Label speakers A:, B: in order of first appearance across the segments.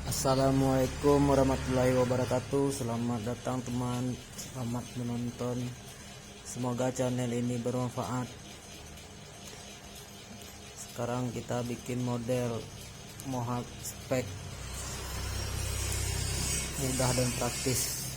A: Assalamualaikum warahmatullahi wabarakatuh. Selamat datang teman, selamat menonton. Semoga channel ini bermanfaat. Sekarang kita bikin model Mohawk spek, mudah dan praktis.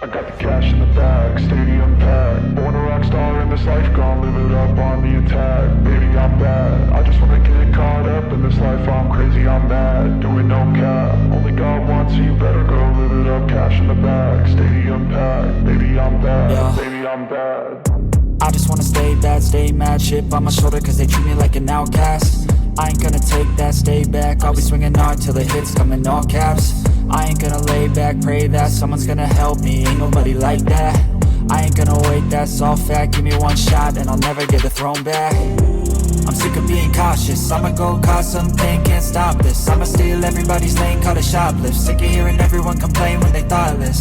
B: I got the cash in the bag, stadium packed. Born a rock star in this life, gonna live it up on the attack. Baby, I'm bad, I just wanna get caught up in this life. I'm crazy, I'm mad, doing no cap. Only God wants, so you better go live it up. Cash in the bag, stadium packed. Baby, I'm bad, baby, I'm bad.
C: I just wanna stay bad, stay mad. Shit on my shoulder cause they treat me like an outcast. I ain't gonna take that, stay back. I'll be swinging hard till the hits come in all caps. I ain't gonna lay back, pray that someone's gonna help me. Ain't nobody like that. I ain't gonna wait, that's all fact. Give me one shot and I'll never get the throne back. I'm sick of being cautious, I'ma go cause something, can't stop this. I'ma steal everybody's lane, call it shoplift. Sick of hearing everyone complain when they thoughtless.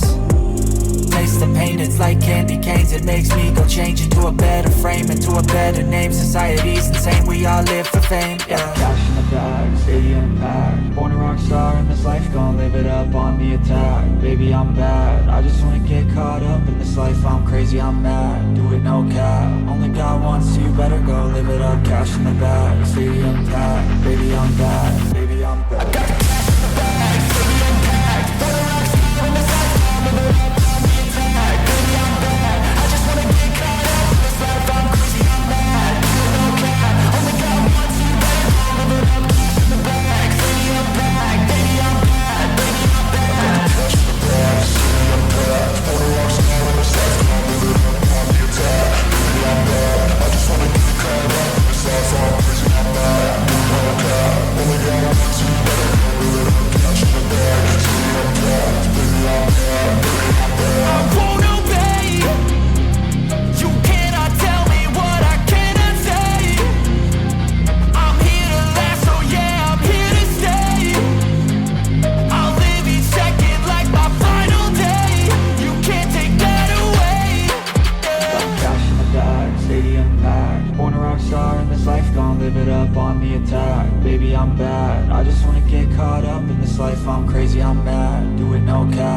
C: Taste the pain, it's like candy canes. It makes me go change into a better frame, into a better name. Society's insane, we all live for fame, yeah. Cash in the bag, stadium packed. Born a rock star in this life, gon' live live it up on the attack. Baby, I'm bad, I just wanna get caught up in this life. I'm crazy, I'm mad, do it no cap. Only got one, so you better go live it up. Cash in the bag, stadium packed. Baby, I'm bad, baby, I'm bad. I got the cash in the bag, stadium packed. For the rock star in this life, I'm live it up on the attack. Baby, I'm bad, I just wanna get caught up in this life. I'm crazy, I'm mad, do it no cap. Only got one, so you better go live it up. Cash in the bag, stadium packed. Baby, I'm bad, baby, I'm bad. I got the cash in the bag, stadium packed. For the rock star in this life, I'm live it up on the attack. Baby, I'm bad, I just wanna get caught up in this life. I'm crazy, I'm mad, do it no cap. Only got one, so you better go live it up. Cash in the bag, stadium packed. Baby, I'm bad, baby, I'm bad. I won't obey. You cannot tell me what I cannot say. I'm here to last, so yeah, I'm here to stay. I'll live each second like my final day. You can't take that away. Got cash in the bag, stadium packed. Born a rock star in this life, gon' live it up on the attack. Baby, I'm bad, I just wanna get caught up in this life. I'm crazy, I'm mad, do it no cap.